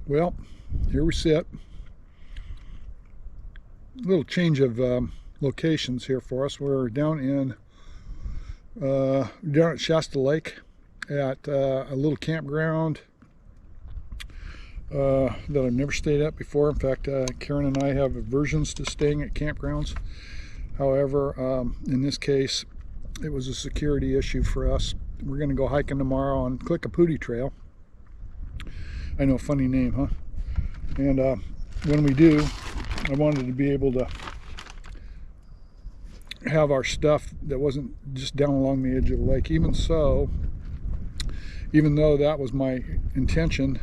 Well, here we sit. A little change of locations here for us. We're down at Shasta Lake at a little campground that I've never stayed at before. In fact, Karen and I have aversions to staying at campgrounds. However, in this case, it was a security issue for us. We're going to go hiking tomorrow on Clikapudi Trail. I know, funny name, huh? And when we do, I wanted to be able to have our stuff that wasn't just down along the edge of the lake. Even so, even though that was my intention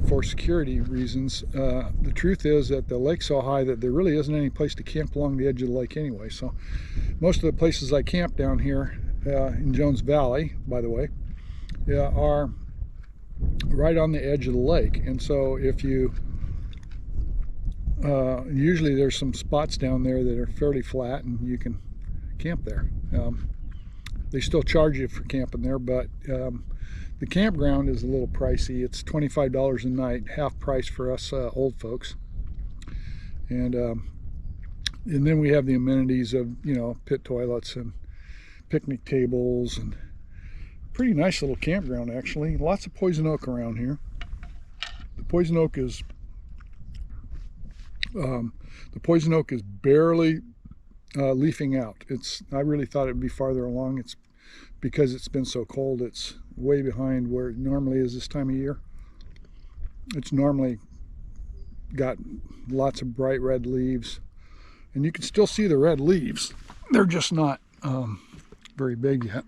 for security reasons, the truth is that the lake's so high that there really isn't any place to camp along the edge of the lake anyway. So most of the places I camp down here in Jones Valley, by the way, are right on the edge of the lake. And so if you usually there's some spots down there that are fairly flat and you can camp there. They still charge you for camping there, but the campground is a little pricey. It's $25 a night, half price for us old folks. And then we have the amenities of, you know, pit toilets and picnic tables, and pretty nice little campground actually. Lots of poison oak around here. The poison oak is barely leafing out. I really thought it would be farther along. It's because it's been so cold, it's way behind where it normally is this time of year. It's normally got lots of bright red leaves, and you can still see the red leaves. They're just not very big yet.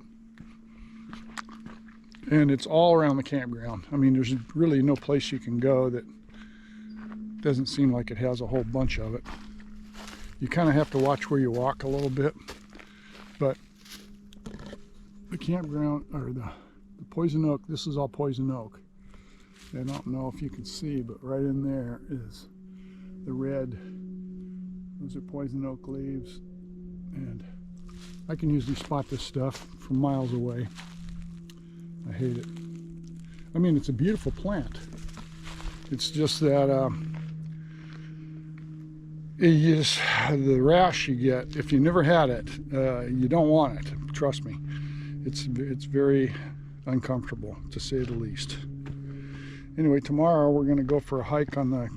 And it's all around the campground. I mean, there's really no place you can go that doesn't seem like it has a whole bunch of it. You kind of have to watch where you walk a little bit, but the campground, or the poison oak, this is all poison oak. I don't know if you can see, but right in there is the red. Those are poison oak leaves, and I can usually spot this stuff from miles away. I hate it. I mean, it's a beautiful plant. It's just that the rash you get, if you never had it, you don't want it. Trust me. It's very uncomfortable, to say the least. Anyway, tomorrow we're going to go for a hike on the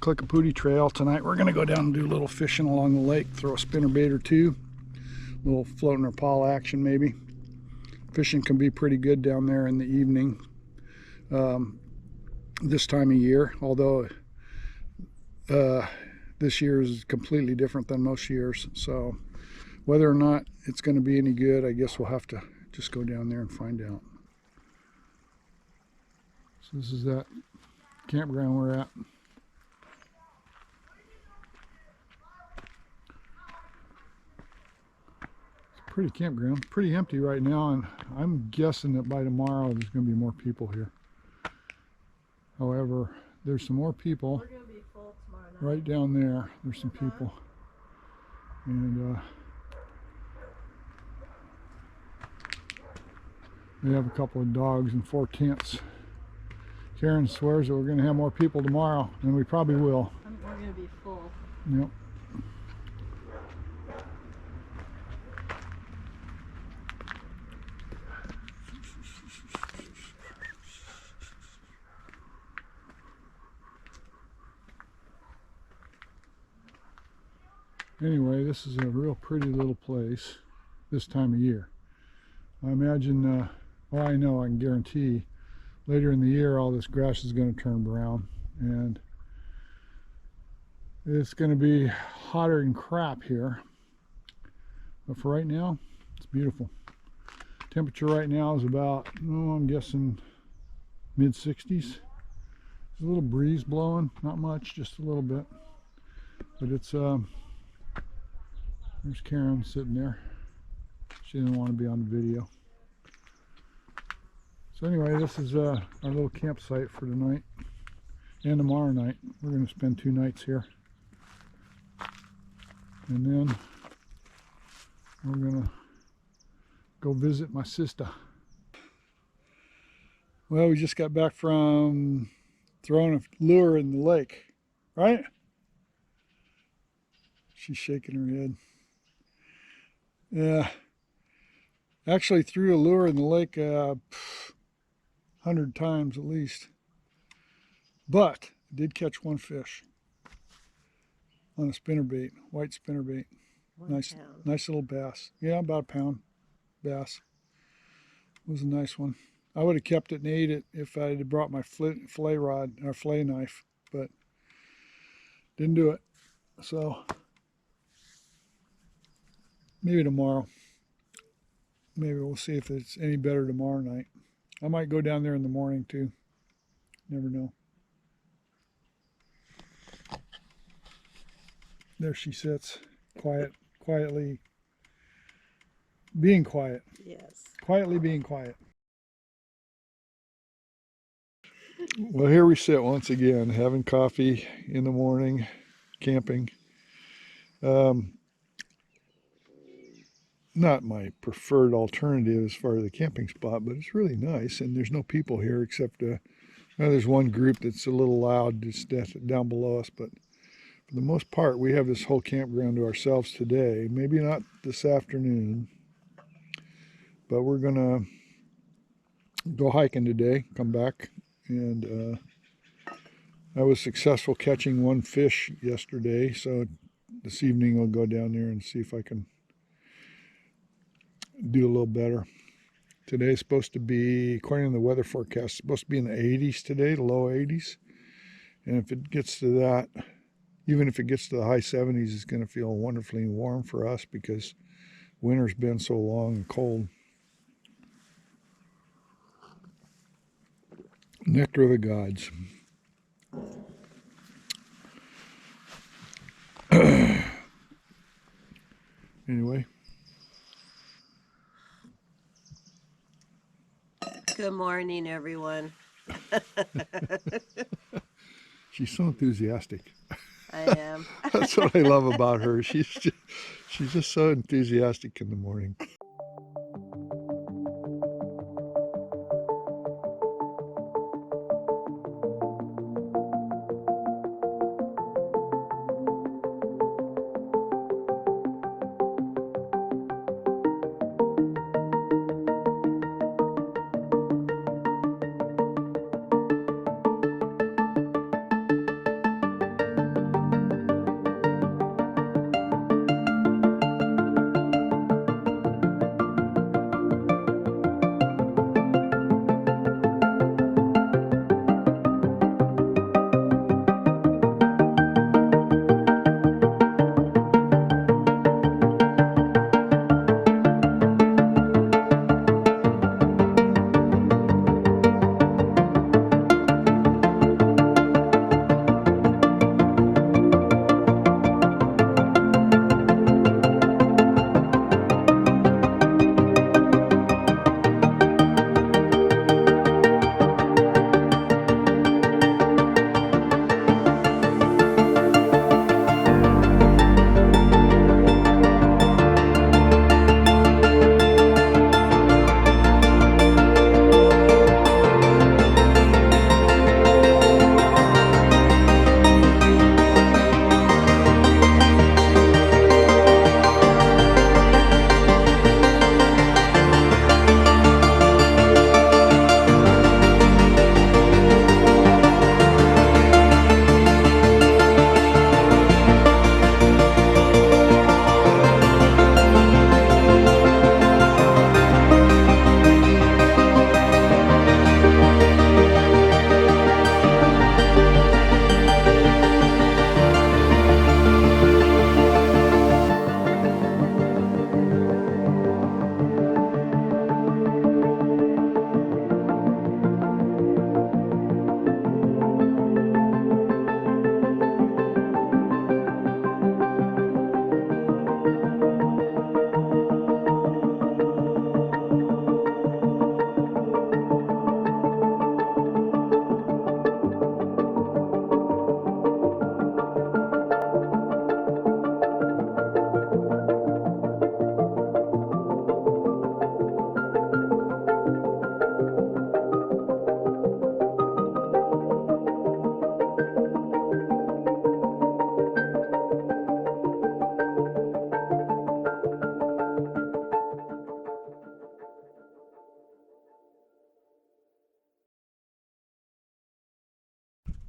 Clikapudi Trail. Tonight we're going to go down and do a little fishing along the lake, throw a spinnerbait or two, a little floating or pawl action maybe. Fishing can be pretty good down there in the evening this time of year, although this year is completely different than most years. So whether or not it's going to be any good, I guess we'll have to just go down there and find out. So this is that campground we're at. Pretty campground, pretty empty right now, and I'm guessing that by tomorrow there's going to be more people here. However, there's some more people. We're going to be full tomorrow night. Right down there, there's some people, and we have a couple of dogs and 4 tents. Karen swears that we're going to have more people tomorrow, and we probably will. We're going to be full. Yep. Anyway, this is a real pretty little place this time of year. I imagine, well, I know, I can guarantee later in the year all this grass is going to turn brown, and it's going to be hotter than crap here. But for right now, it's beautiful. Temperature right now is about, oh, I'm guessing mid-60s. There's a little breeze blowing, not much, just a little bit. But it's there's Karen sitting there. She didn't want to be on the video. So anyway, this is our little campsite for tonight and tomorrow night. We're going to spend 2 nights here. And then we're going to go visit my sister. Well, we just got back from throwing a lure in the lake, right? She's shaking her head. Yeah, actually threw a lure in the lake 100 times at least. But I did catch one fish on a spinnerbait, white spinnerbait. Nice, pound. nice little bass. Yeah, about a pound bass. It was a nice one. I would have kept it and ate it if I had brought my fillet rod or fillet knife, but didn't do it. So maybe tomorrow. Maybe we'll see if it's any better tomorrow night. I might go down there in the morning too. Never know. There she sits, quietly being quiet. Yes. Quietly being quiet. Well, here we sit once again, having coffee in the morning, camping. Not my preferred alternative as far as the camping spot, but it's really nice, and there's no people here except there's one group that's a little loud just down below us, but for the most part, we have this whole campground to ourselves today. Maybe not this afternoon, but we're gonna go hiking today, come back, and I was successful catching one fish yesterday, so this evening I'll go down there and see if I can do a little better. Today's supposed to be, according to the weather forecast, supposed to be in the 80s today, the low 80s. And if it gets to that, even if it gets to the high 70s, it's going to feel wonderfully warm for us because winter's been so long and cold. Nectar of the gods. Anyway. Good morning, everyone. She's so enthusiastic. I am. That's what I love about her. She's just so enthusiastic in the morning.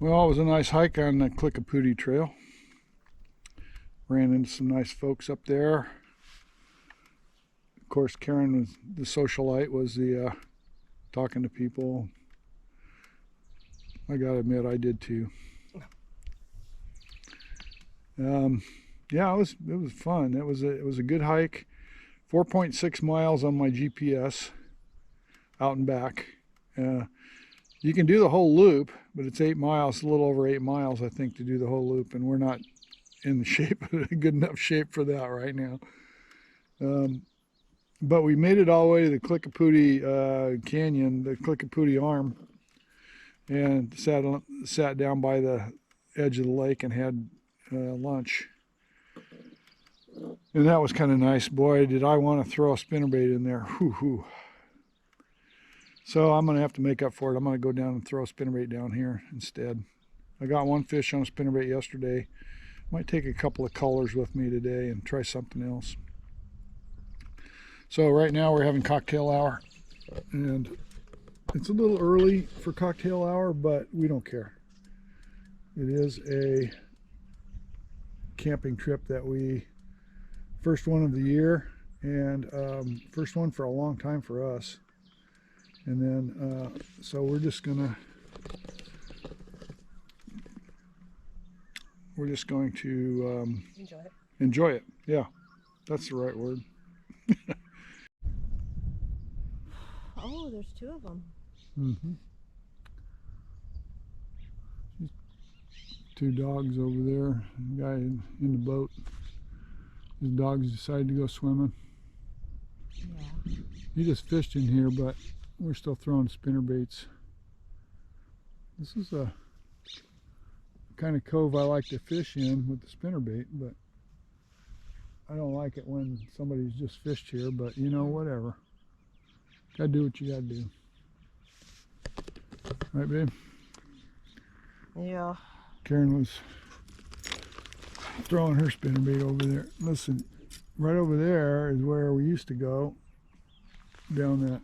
Well, it was a nice hike on the Clikapudi Trail. Ran into some nice folks up there. Of course, Karen was the socialite, was the talking to people. I gotta admit, I did too. Yeah, it was fun. It was a good hike. 4.6 miles on my GPS, out and back. You can do the whole loop, but it's 8 miles, a little over 8 miles, I think, to do the whole loop, and we're not in the shape, good enough shape for that right now. But we made it all the way to the Clikapudi Canyon, the Clikapudi Arm, and sat down by the edge of the lake and had lunch. And that was kind of nice. Boy, did I want to throw a spinnerbait in there. Whew. So I'm going to have to make up for it. I'm going to go down and throw a spinnerbait down here instead. I got one fish on a spinnerbait yesterday. Might take a couple of colors with me today and try something else. So right now we're having cocktail hour. And it's a little early for cocktail hour, but we don't care. It is a camping trip that first one of the year, and first one for a long time for us. And then so we're just going to enjoy it. Yeah, that's the right word. Oh, there's two of them. Mm-hmm. Two dogs over there, a guy in the boat. His dogs decided to go swimming. Yeah. He just fished in here, but we're still throwing spinnerbaits. This is a kind of cove I like to fish in with the spinnerbait, but I don't like it when somebody's just fished here, but you know, whatever. Gotta do what you gotta do. Right, babe? Yeah. Karen was throwing her spinnerbait over there. Listen, right over there is where we used to go. Down that.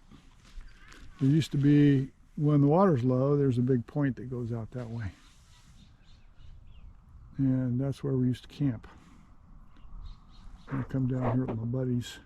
There used to be, when the water's low, there's a big point that goes out that way. And that's where we used to camp. I come down here with my buddies.